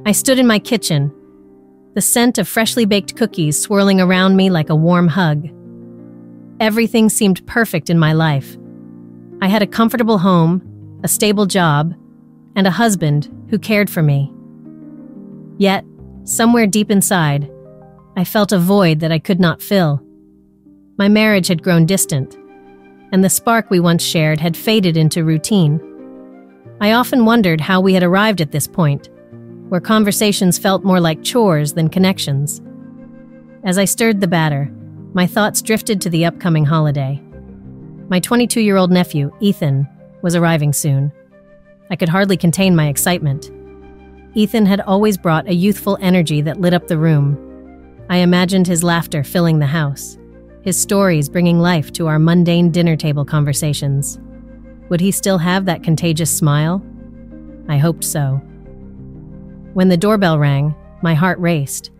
I stood in my kitchen, the scent of freshly baked cookies swirling around me like a warm hug. Everything seemed perfect in my life. I had a comfortable home, a stable job, and a husband who cared for me. Yet, somewhere deep inside, I felt a void that I could not fill. My marriage had grown distant, and the spark we once shared had faded into routine. I often wondered how we had arrived at this point, where conversations felt more like chores than connections. As I stirred the batter, my thoughts drifted to the upcoming holiday. My 22-year-old nephew, Ethan, was arriving soon. I could hardly contain my excitement. Ethan had always brought a youthful energy that lit up the room. I imagined his laughter filling the house, his stories bringing life to our mundane dinner table conversations. Would he still have that contagious smile? I hoped so. When the doorbell rang, my heart raced.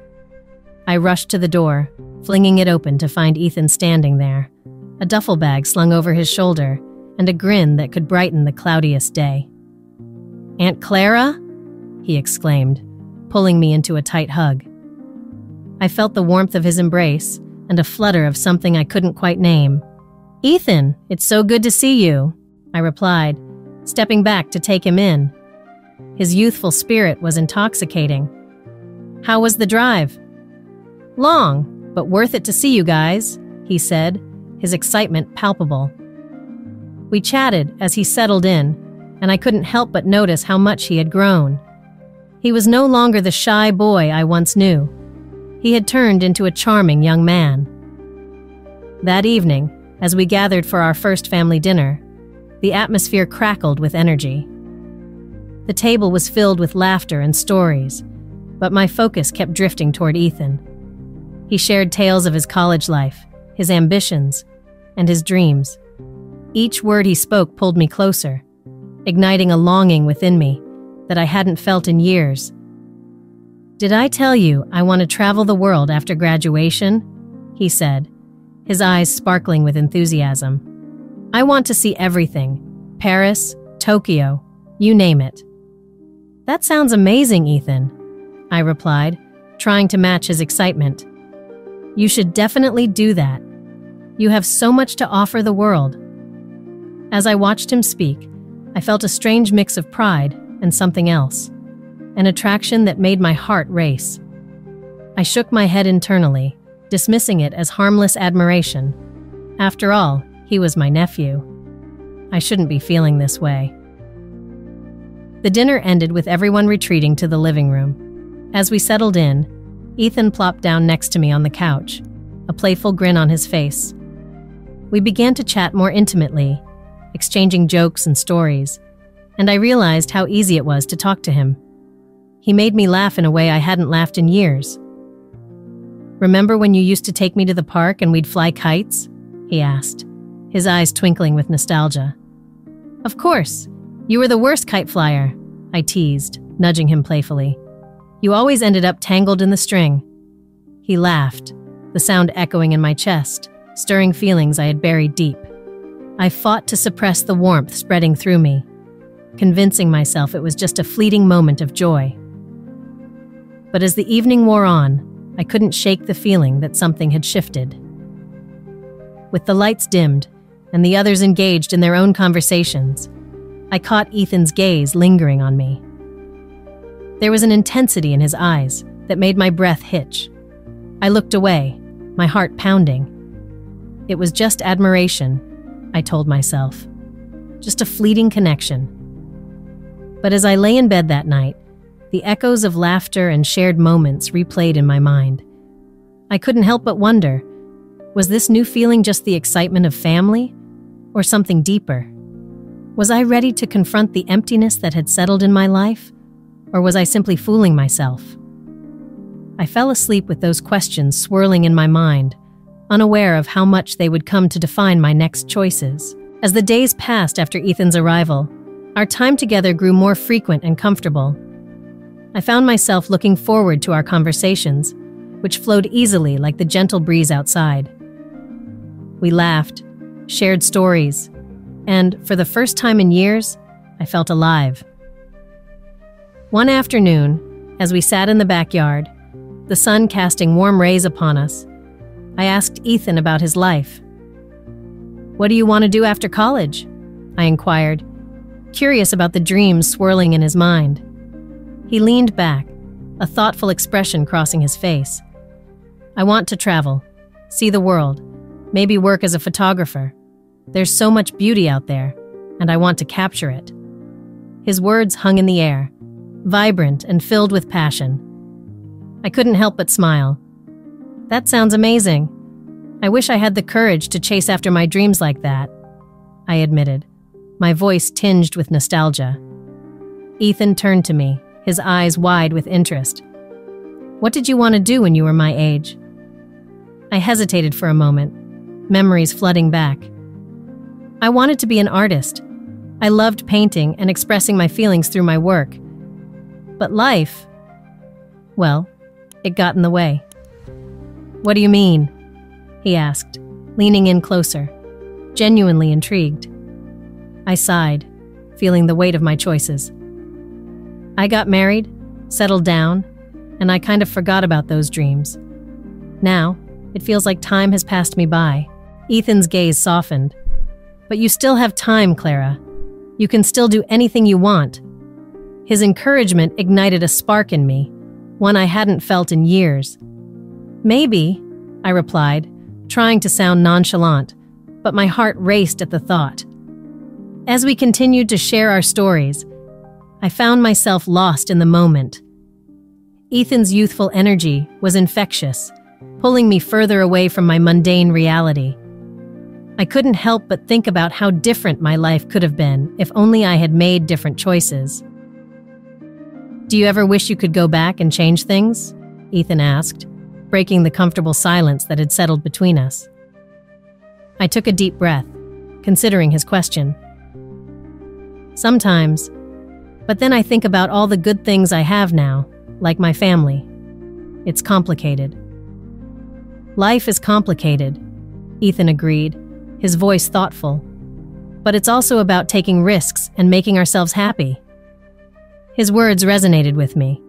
I rushed to the door, flinging it open to find Ethan standing there, a duffel bag slung over his shoulder, and a grin that could brighten the cloudiest day. "Aunt Clara?" he exclaimed, pulling me into a tight hug. I felt the warmth of his embrace and a flutter of something I couldn't quite name. "Ethan, it's so good to see you," I replied, stepping back to take him in. His youthful spirit was intoxicating. "How was the drive?" "Long, but worth it to see you guys," he said, his excitement palpable. We chatted as he settled in, and I couldn't help but notice how much he had grown. He was no longer the shy boy I once knew. He had turned into a charming young man. That evening, as we gathered for our first family dinner, the atmosphere crackled with energy. The table was filled with laughter and stories, but my focus kept drifting toward Ethan. He shared tales of his college life, his ambitions, and his dreams. Each word he spoke pulled me closer, igniting a longing within me that I hadn't felt in years. "Did I tell you I want to travel the world after graduation?" he said, his eyes sparkling with enthusiasm. "I want to see everything. Paris, Tokyo, you name it." "That sounds amazing, Ethan," I replied, trying to match his excitement. "You should definitely do that. You have so much to offer the world." As I watched him speak, I felt a strange mix of pride and something else, an attraction that made my heart race. I shook my head internally, dismissing it as harmless admiration. After all, he was my nephew. I shouldn't be feeling this way. The dinner ended with everyone retreating to the living room. As we settled in, Ethan plopped down next to me on the couch, a playful grin on his face. We began to chat more intimately, exchanging jokes and stories, and I realized how easy it was to talk to him. He made me laugh in a way I hadn't laughed in years. "Remember when you used to take me to the park and we'd fly kites?" he asked, his eyes twinkling with nostalgia. "Of course. You were the worst kite flyer," I teased, nudging him playfully. "You always ended up tangled in the string." He laughed, the sound echoing in my chest, stirring feelings I had buried deep. I fought to suppress the warmth spreading through me, convincing myself it was just a fleeting moment of joy. But as the evening wore on, I couldn't shake the feeling that something had shifted. With the lights dimmed and the others engaged in their own conversations, I caught Ethan's gaze lingering on me. There was an intensity in his eyes that made my breath hitch. I looked away, my heart pounding. It was just admiration, I told myself. Just a fleeting connection. But as I lay in bed that night, the echoes of laughter and shared moments replayed in my mind. I couldn't help but wonder, was this new feeling just the excitement of family, or something deeper? Was I ready to confront the emptiness that had settled in my life, or was I simply fooling myself? I fell asleep with those questions swirling in my mind, unaware of how much they would come to define my next choices. As the days passed after Ethan's arrival, our time together grew more frequent and comfortable. I found myself looking forward to our conversations, which flowed easily like the gentle breeze outside. We laughed, shared stories, and for the first time in years, I felt alive. One afternoon, As we sat in the backyard, the sun casting warm rays upon us, I asked Ethan about his life. "What do you want to do after college?" I inquired, curious about the dreams swirling in his mind. He leaned back, a thoughtful expression crossing his face. "I want to travel, see the world, maybe work as a photographer. There's so much beauty out there, and I want to capture it." His words hung in the air, vibrant and filled with passion. I couldn't help but smile. "That sounds amazing. I wish I had the courage to chase after my dreams like that," I admitted, my voice tinged with nostalgia. Ethan turned to me, his eyes wide with interest. "What did you want to do when you were my age?" I hesitated for a moment, memories flooding back. I wanted to be an artist. I loved painting and expressing my feelings through my work. But life, well, it got in the way. "What do you mean?" he asked, leaning in closer, genuinely intrigued. I sighed, feeling the weight of my choices. I got married, settled down, and I kind of forgot about those dreams. Now, it feels like time has passed me by. Ethan's gaze softened. "But you still have time, Clara. You can still do anything you want." His encouragement ignited a spark in me, one I hadn't felt in years. "Maybe," I replied, trying to sound nonchalant, but my heart raced at the thought. As we continued to share our stories, I found myself lost in the moment. Ethan's youthful energy was infectious, pulling me further away from my mundane reality. I couldn't help but think about how different my life could have been if only I had made different choices. "Do you ever wish you could go back and change things?" Ethan asked, breaking the comfortable silence that had settled between us. I took a deep breath, considering his question. "Sometimes, but then I think about all the good things I have now, like my family. It's complicated." "Life is complicated," Ethan agreed, his voice thoughtful. "But it's also about taking risks and making ourselves happy." His words resonated with me.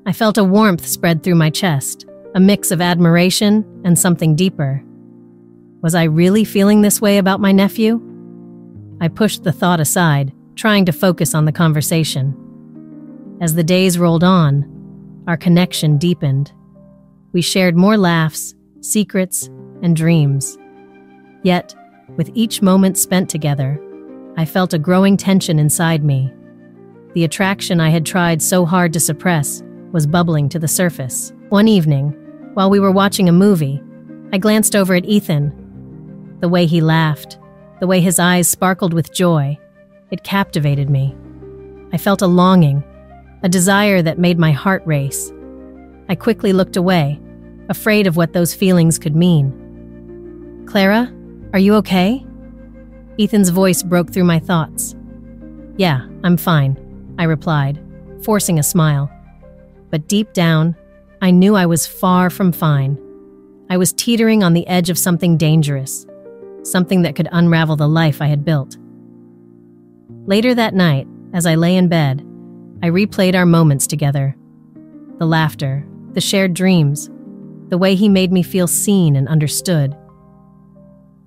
I felt a warmth spread through my chest, a mix of admiration and something deeper. Was I really feeling this way about my nephew? I pushed the thought aside, trying to focus on the conversation. As the days rolled on, our connection deepened. We shared more laughs, secrets, and dreams. Yet, with each moment spent together, I felt a growing tension inside me. The attraction I had tried so hard to suppress was bubbling to the surface. One evening, while we were watching a movie, I glanced over at Ethan. The way he laughed, the way his eyes sparkled with joy, it captivated me. I felt a longing, a desire that made my heart race. I quickly looked away, afraid of what those feelings could mean. "Clara, are you okay?" Ethan's voice broke through my thoughts. "Yeah, I'm fine," I replied, forcing a smile. But deep down, I knew I was far from fine. I was teetering on the edge of something dangerous, something that could unravel the life I had built. Later that night, as I lay in bed, I replayed our moments together. The laughter, the shared dreams, the way he made me feel seen and understood.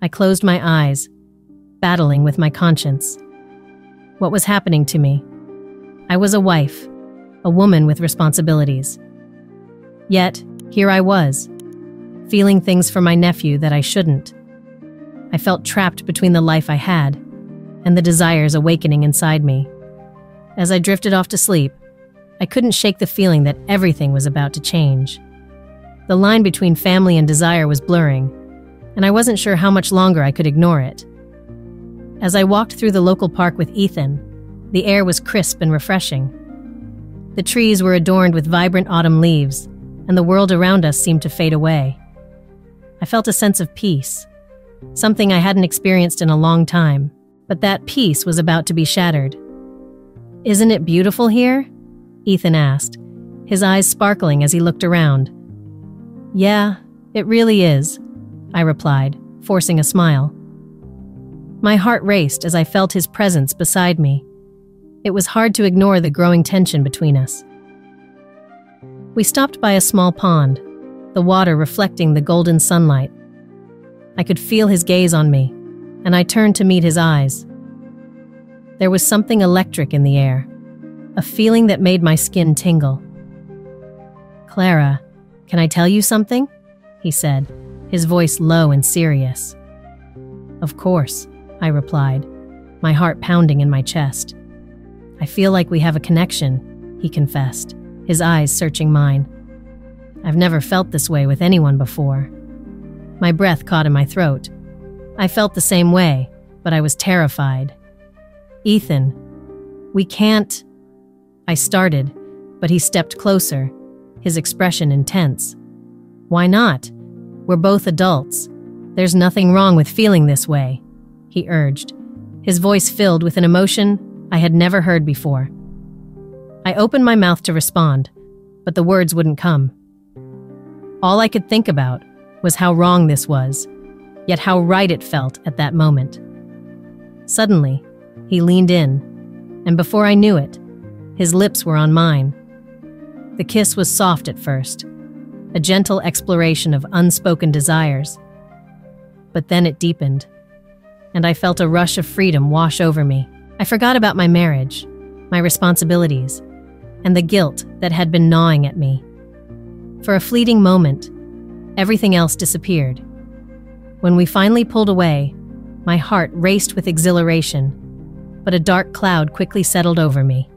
I closed my eyes, battling with my conscience. What was happening to me? I was a wife, a woman with responsibilities. Yet, here I was, feeling things for my nephew that I shouldn't. I felt trapped between the life I had and the desires awakening inside me. As I drifted off to sleep, I couldn't shake the feeling that everything was about to change. The line between family and desire was blurring, and I wasn't sure how much longer I could ignore it. As I walked through the local park with Ethan, the air was crisp and refreshing. The trees were adorned with vibrant autumn leaves, and the world around us seemed to fade away. I felt a sense of peace, something I hadn't experienced in a long time, but that peace was about to be shattered. "Isn't it beautiful here?" Ethan asked, his eyes sparkling as he looked around. "Yeah, it really is," I replied, forcing a smile. My heart raced as I felt his presence beside me. It was hard to ignore the growing tension between us. We stopped by a small pond, the water reflecting the golden sunlight. I could feel his gaze on me, and I turned to meet his eyes. There was something electric in the air, a feeling that made my skin tingle. "Clara, can I tell you something?" he said, his voice low and serious. "Of course," I replied, my heart pounding in my chest. "I feel like we have a connection," he confessed, his eyes searching mine. "I've never felt this way with anyone before." My breath caught in my throat. I felt the same way, but I was terrified. "Ethan, we can't—" I started, but he stepped closer, his expression intense. "Why not? We're both adults. There's nothing wrong with feeling this way," he urged, his voice filled with an emotion I had never heard before. I opened my mouth to respond, but the words wouldn't come. All I could think about was how wrong this was, yet how right it felt at that moment. Suddenly, he leaned in, and before I knew it, his lips were on mine. The kiss was soft at first, a gentle exploration of unspoken desires. But then it deepened, and I felt a rush of freedom wash over me. I forgot about my marriage, my responsibilities, and the guilt that had been gnawing at me. For a fleeting moment, everything else disappeared. When we finally pulled away, my heart raced with exhilaration, but a dark cloud quickly settled over me.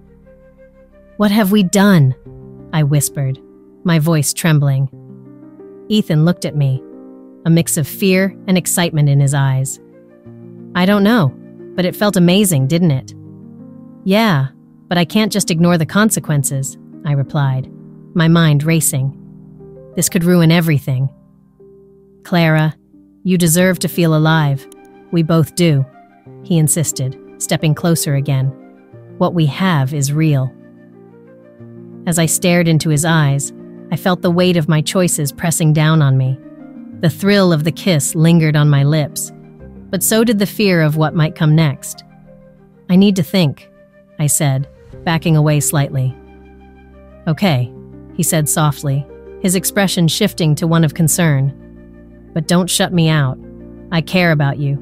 "What have we done?" I whispered, my voice trembling. Ethan looked at me, a mix of fear and excitement in his eyes. "I don't know, but it felt amazing, didn't it?" "Yeah, but I can't just ignore the consequences," I replied, my mind racing. "This could ruin everything." "Clara, you deserve to feel alive. We both do," he insisted, stepping closer again. "What we have is real." As I stared into his eyes, I felt the weight of my choices pressing down on me. The thrill of the kiss lingered on my lips, but so did the fear of what might come next. "I need to think," I said, backing away slightly. "Okay," he said softly, his expression shifting to one of concern. "But don't shut me out. I care about you.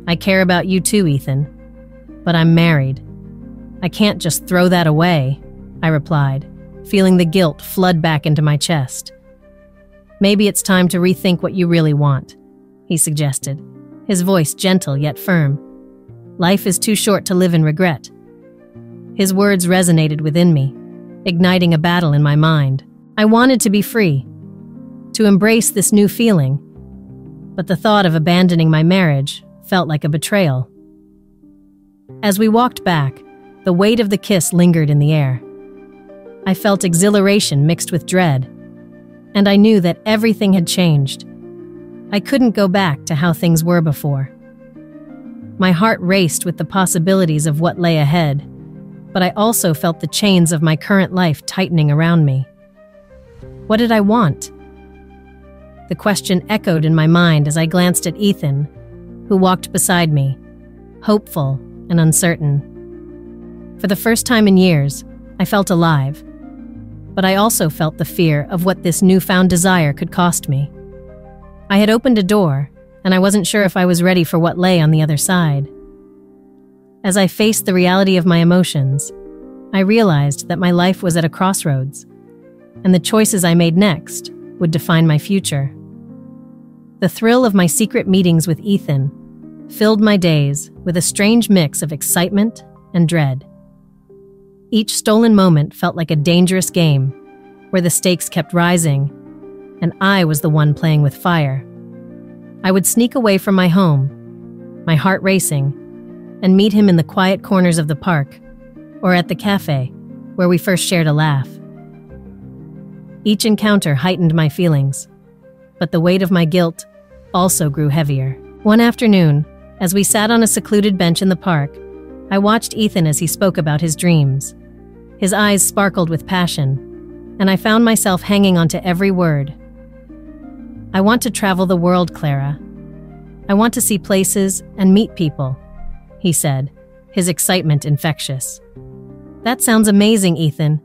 I care about you too, Ethan. But I'm married. I can't just throw that away," I replied, feeling the guilt flood back into my chest. "Maybe it's time to rethink what you really want," he suggested, his voice gentle yet firm. "Life is too short to live in regret." His words resonated within me, igniting a battle in my mind. I wanted to be free, to embrace this new feeling, but the thought of abandoning my marriage felt like a betrayal. As we walked back, the weight of the kiss lingered in the air. I felt exhilaration mixed with dread, and I knew that everything had changed. I couldn't go back to how things were before. My heart raced with the possibilities of what lay ahead, but I also felt the chains of my current life tightening around me. What did I want? The question echoed in my mind as I glanced at Ethan, who walked beside me, hopeful and uncertain. For the first time in years, I felt alive, but I also felt the fear of what this newfound desire could cost me. I had opened a door, and I wasn't sure if I was ready for what lay on the other side. As I faced the reality of my emotions, I realized that my life was at a crossroads, and the choices I made next would define my future. The thrill of my secret meetings with Ethan filled my days with a strange mix of excitement and dread. Each stolen moment felt like a dangerous game, where the stakes kept rising, and I was the one playing with fire. I would sneak away from my home, my heart racing, and meet him in the quiet corners of the park, or at the cafe, where we first shared a laugh. Each encounter heightened my feelings, but the weight of my guilt also grew heavier. One afternoon, as we sat on a secluded bench in the park, I watched Ethan as he spoke about his dreams. His eyes sparkled with passion, and I found myself hanging on to every word. "I want to travel the world, Clara. I want to see places and meet people," he said, his excitement infectious. "That sounds amazing, Ethan.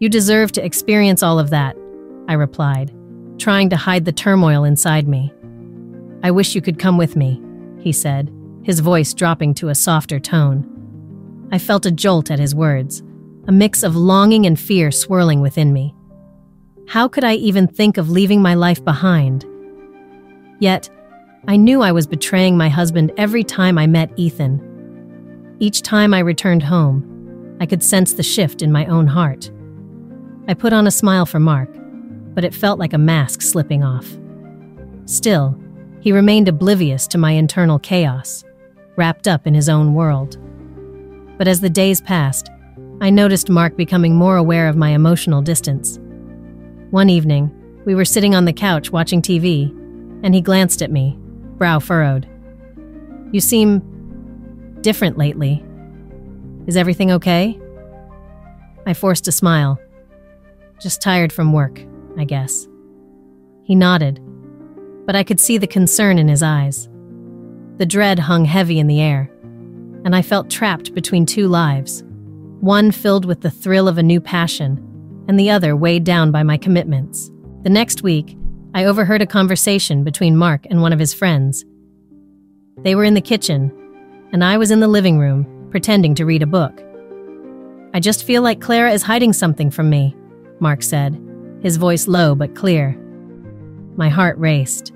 You deserve to experience all of that, I replied, trying to hide the turmoil inside me. I wish you could come with me, he said, his voice dropping to a softer tone. I felt a jolt at his words, a mix of longing and fear swirling within me. How could I even think of leaving my life behind? Yet, I knew I was betraying my husband every time I met Ethan. Each time I returned home, I could sense the shift in my own heart. I put on a smile for Mark, but it felt like a mask slipping off. Still, he remained oblivious to my internal chaos, wrapped up in his own world. But as the days passed, I noticed Mark becoming more aware of my emotional distance. One evening, we were sitting on the couch watching TV, and he glanced at me, brow furrowed. You seem different lately. Is everything okay? I forced a smile. Just tired from work, I guess. He nodded, but I could see the concern in his eyes. The dread hung heavy in the air, and I felt trapped between two lives, one filled with the thrill of a new passion, and the other weighed down by my commitments. The next week, I overheard a conversation between Mark and one of his friends. They were in the kitchen, and I was in the living room, pretending to read a book. I just feel like Clara is hiding something from me, Mark said, his voice low but clear. My heart raced.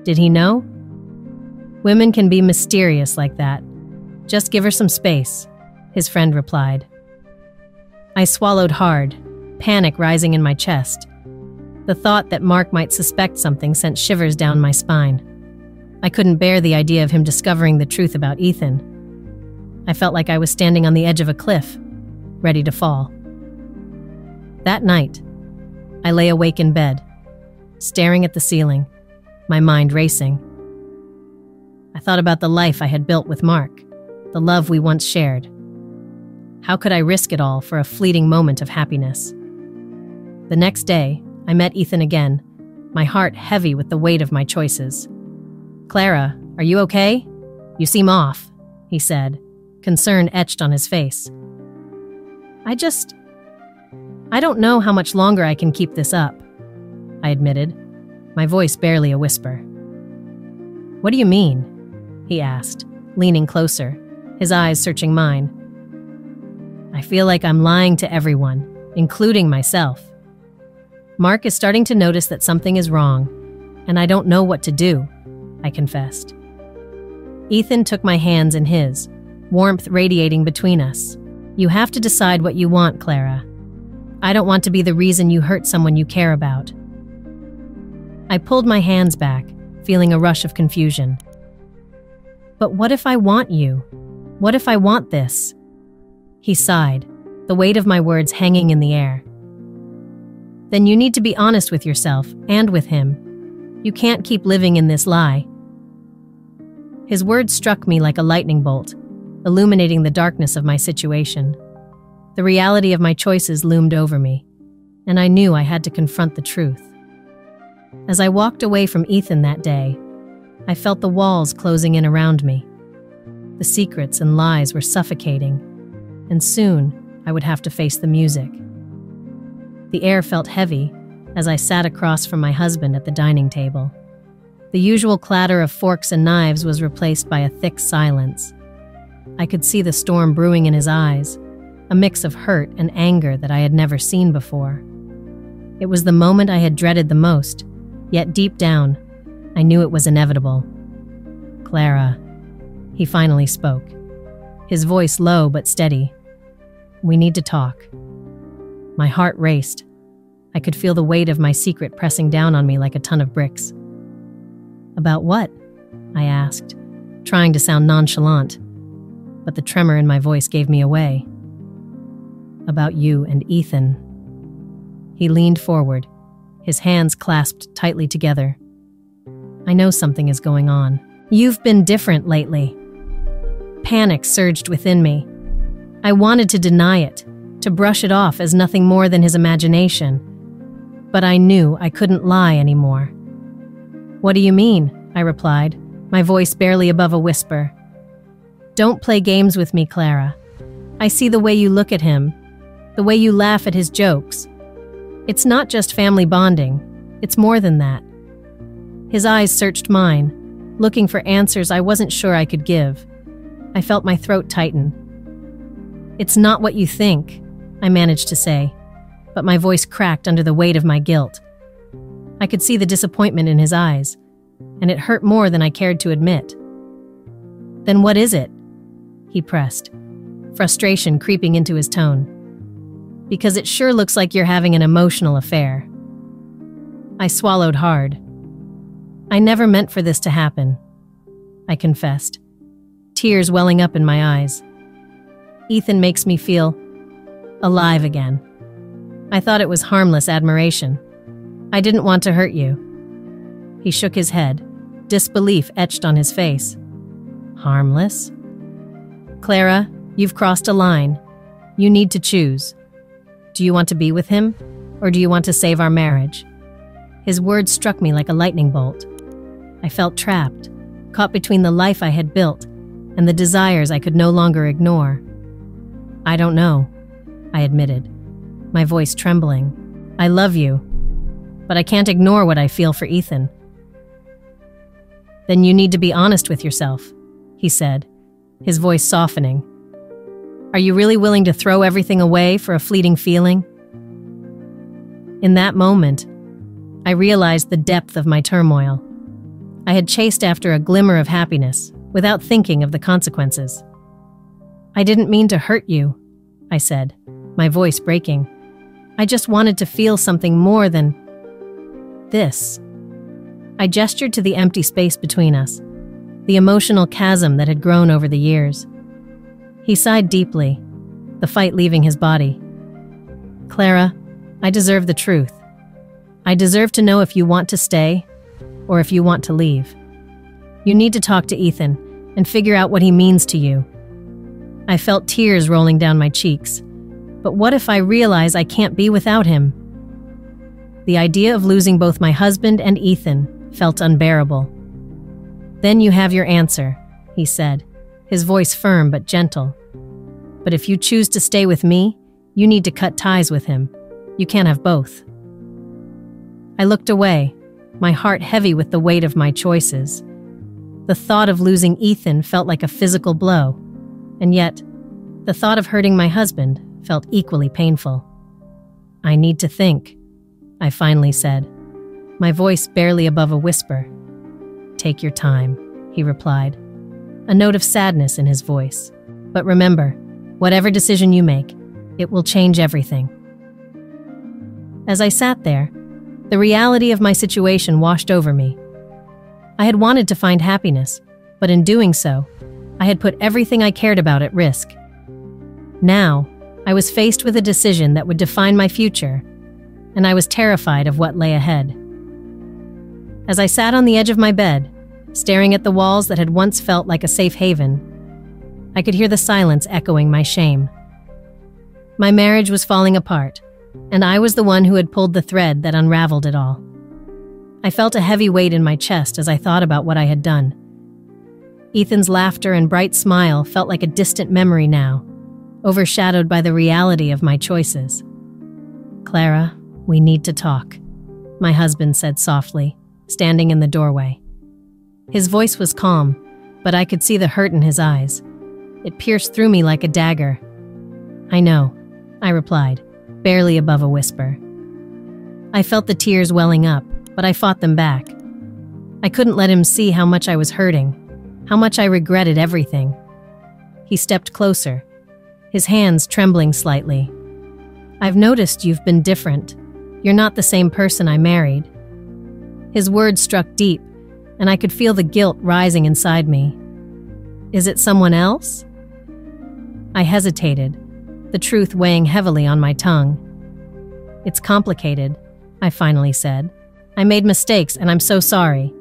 Did he know? Women can be mysterious like that. Just give her some space, his friend replied. I swallowed hard, panic rising in my chest. The thought that Mark might suspect something sent shivers down my spine. I couldn't bear the idea of him discovering the truth about Ethan. I felt like I was standing on the edge of a cliff, ready to fall. That night, I lay awake in bed, staring at the ceiling, my mind racing. I thought about the life I had built with Mark, the love we once shared. How could I risk it all for a fleeting moment of happiness? The next day, I met Ethan again, my heart heavy with the weight of my choices. Clara, are you okay? You seem off, he said, concern etched on his face. I don't know how much longer I can keep this up, I admitted, my voice barely a whisper. What do you mean? He asked, leaning closer, his eyes searching mine. I feel like I'm lying to everyone, including myself. Mark is starting to notice that something is wrong, and I don't know what to do, I confessed. Ethan took my hands in his, warmth radiating between us. You have to decide what you want, Clara. I don't want to be the reason you hurt someone you care about. I pulled my hands back, feeling a rush of confusion. But what if I want you? What if I want this? He sighed, the weight of my words hanging in the air. Then you need to be honest with yourself and with him. You can't keep living in this lie. His words struck me like a lightning bolt, illuminating the darkness of my situation. The reality of my choices loomed over me, and I knew I had to confront the truth. As I walked away from Ethan that day, I felt the walls closing in around me. The secrets and lies were suffocating, and soon I would have to face the music. The air felt heavy as I sat across from my husband at the dining table. The usual clatter of forks and knives was replaced by a thick silence. I could see the storm brewing in his eyes, a mix of hurt and anger that I had never seen before. It was the moment I had dreaded the most, yet deep down, I knew it was inevitable. Clara, he finally spoke, his voice low but steady. We need to talk. My heart raced. I could feel the weight of my secret pressing down on me like a ton of bricks. About what? I asked, trying to sound nonchalant, but the tremor in my voice gave me away. About you and Ethan. He leaned forward, his hands clasped tightly together. I know something is going on. You've been different lately. Panic surged within me. I wanted to deny it, to brush it off as nothing more than his imagination. But I knew I couldn't lie anymore. What do you mean? I replied, my voice barely above a whisper. Don't play games with me, Clara. I see the way you look at him, The way you laugh at his jokes. It's not just family bonding. It's more than that. His eyes searched mine, looking for answers I wasn't sure I could give. I felt my throat tighten. "It's not what you think," I managed to say, but my voice cracked under the weight of my guilt. I could see the disappointment in his eyes, and it hurt more than I cared to admit. "Then what is it?" he pressed, frustration creeping into his tone. "Because it sure looks like you're having an emotional affair." I swallowed hard. "I never meant for this to happen," I confessed, tears welling up in my eyes. "Ethan makes me feel alive again. I thought it was harmless admiration. I didn't want to hurt you." He shook his head, disbelief etched on his face. "Harmless? Clara, you've crossed a line. You need to choose. Do you want to be with him, or do you want to save our marriage?" His words struck me like a lightning bolt. I felt trapped, caught between the life I had built and the desires I could no longer ignore. "I don't know," I admitted, my voice trembling. "I love you, but I can't ignore what I feel for Ethan." "Then you need to be honest with yourself," he said, his voice softening. "Are you really willing to throw everything away for a fleeting feeling?" In that moment, I realized the depth of my turmoil. I had chased after a glimmer of happiness without thinking of the consequences. "I didn't mean to hurt you," I said, my voice breaking. "I just wanted to feel something more than this." I gestured to the empty space between us, the emotional chasm that had grown over the years. He sighed deeply, the fight leaving his body. "Clara, I deserve the truth. I deserve to know if you want to stay or if you want to leave. You need to talk to Ethan and figure out what he means to you." I felt tears rolling down my cheeks. But what if I realize I can't be without him? The idea of losing both my husband and Ethan felt unbearable. "Then you have your answer," he said, his voice firm but gentle. "But if you choose to stay with me, you need to cut ties with him. You can't have both." I looked away, my heart heavy with the weight of my choices. The thought of losing Ethan felt like a physical blow, and yet, the thought of hurting my husband felt equally painful. "I need to think," I finally said, my voice barely above a whisper. "Take your time," he replied, a note of sadness in his voice. "But remember, whatever decision you make, it will change everything." As I sat there, the reality of my situation washed over me. I had wanted to find happiness, but in doing so, I had put everything I cared about at risk. Now, I was faced with a decision that would define my future, and I was terrified of what lay ahead. As I sat on the edge of my bed, staring at the walls that had once felt like a safe haven, I could hear the silence echoing my shame. My marriage was falling apart, and I was the one who had pulled the thread that unraveled it all. I felt a heavy weight in my chest as I thought about what I had done. Ethan's laughter and bright smile felt like a distant memory now, overshadowed by the reality of my choices. "Clara, we need to talk," my husband said softly, standing in the doorway. His voice was calm, but I could see the hurt in his eyes. It pierced through me like a dagger. "I know," I replied, barely above a whisper. I felt the tears welling up, but I fought them back. I couldn't let him see how much I was hurting, how much I regretted everything. He stepped closer, his hands trembling slightly. "I've noticed you've been different. You're not the same person I married." His words struck deep, and I could feel the guilt rising inside me. "Is it someone else?" I hesitated, the truth weighing heavily on my tongue. "It's complicated," I finally said. "I made mistakes, and I'm so sorry."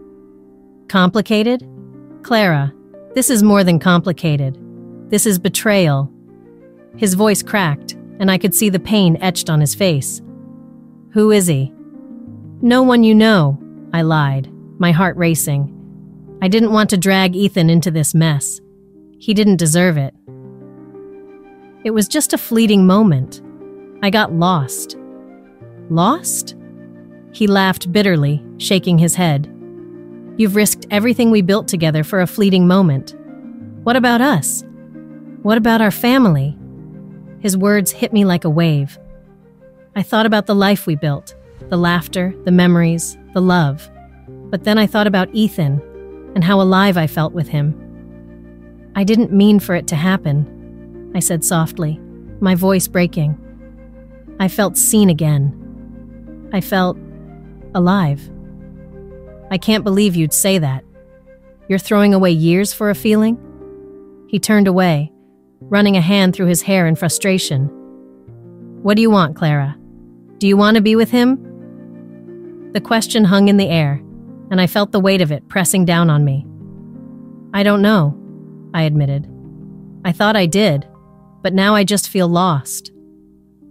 "Complicated? Clara, this is more than complicated. This is betrayal." His voice cracked, and I could see the pain etched on his face. "Who is he?" "No one you know," I lied, my heart racing. I didn't want to drag Ethan into this mess. He didn't deserve it. "It was just a fleeting moment," I got lost. Lost? He laughed bitterly, shaking his head. You've risked everything we built together for a fleeting moment. What about us? What about our family? His words hit me like a wave. I thought about the life we built, the laughter, the memories, the love. But then I thought about Ethan and how alive I felt with him. I didn't mean for it to happen, I said softly, my voice breaking. I felt seen again. I felt alive. I can't believe you'd say that. You're throwing away years for a feeling? He turned away, running a hand through his hair in frustration. What do you want, Clara? Do you want to be with him? The question hung in the air, and I felt the weight of it pressing down on me. I don't know, I admitted. I thought I did, but now I just feel lost.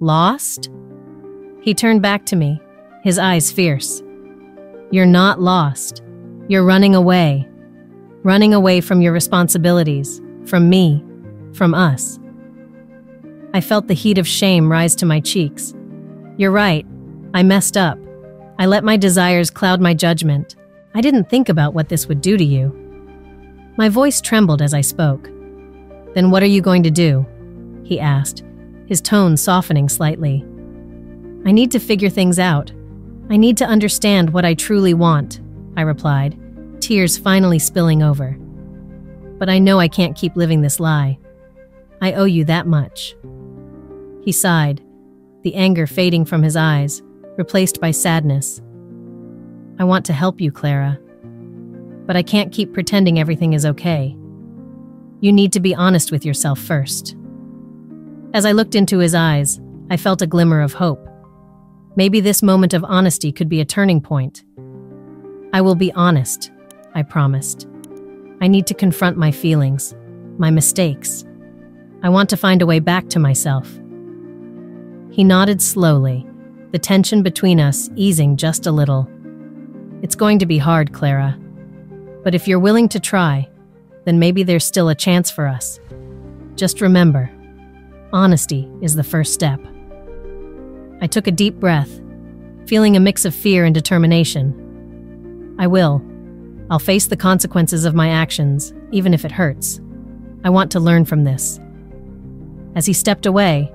Lost? He turned back to me, his eyes fierce. You're not lost. You're running away. Running away from your responsibilities, from me, from us. I felt the heat of shame rise to my cheeks. You're right. I messed up. I let my desires cloud my judgment. I didn't think about what this would do to you. My voice trembled as I spoke. Then what are you going to do? He asked, his tone softening slightly. I need to figure things out. I need to understand what I truly want, I replied, tears finally spilling over. But I know I can't keep living this lie. I owe you that much. He sighed, the anger fading from his eyes, replaced by sadness. I want to help you, Clara. But I can't keep pretending everything is okay. You need to be honest with yourself first. As I looked into his eyes, I felt a glimmer of hope. Maybe this moment of honesty could be a turning point. I will be honest, I promised. I need to confront my feelings, my mistakes. I want to find a way back to myself. He nodded slowly, the tension between us easing just a little. It's going to be hard, Clara. But if you're willing to try, then maybe there's still a chance for us. Just remember, honesty is the first step. I took a deep breath, feeling a mix of fear and determination. I will. I'll face the consequences of my actions, even if it hurts. I want to learn from this. As he stepped away,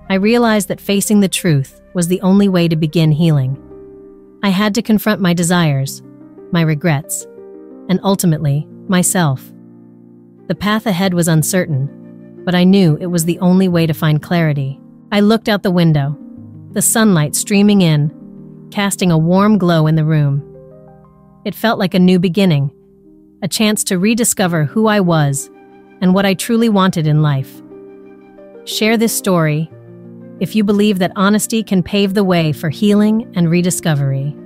I realized that facing the truth was the only way to begin healing. I had to confront my desires, my regrets, and ultimately, myself. The path ahead was uncertain, but I knew it was the only way to find clarity. I looked out the window, the sunlight streaming in, casting a warm glow in the room. It felt like a new beginning, a chance to rediscover who I was and what I truly wanted in life. Share this story if you believe that honesty can pave the way for healing and rediscovery.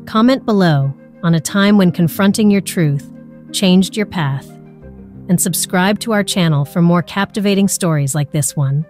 Comment below on a time when confronting your truth changed your path, and subscribe to our channel for more captivating stories like this one.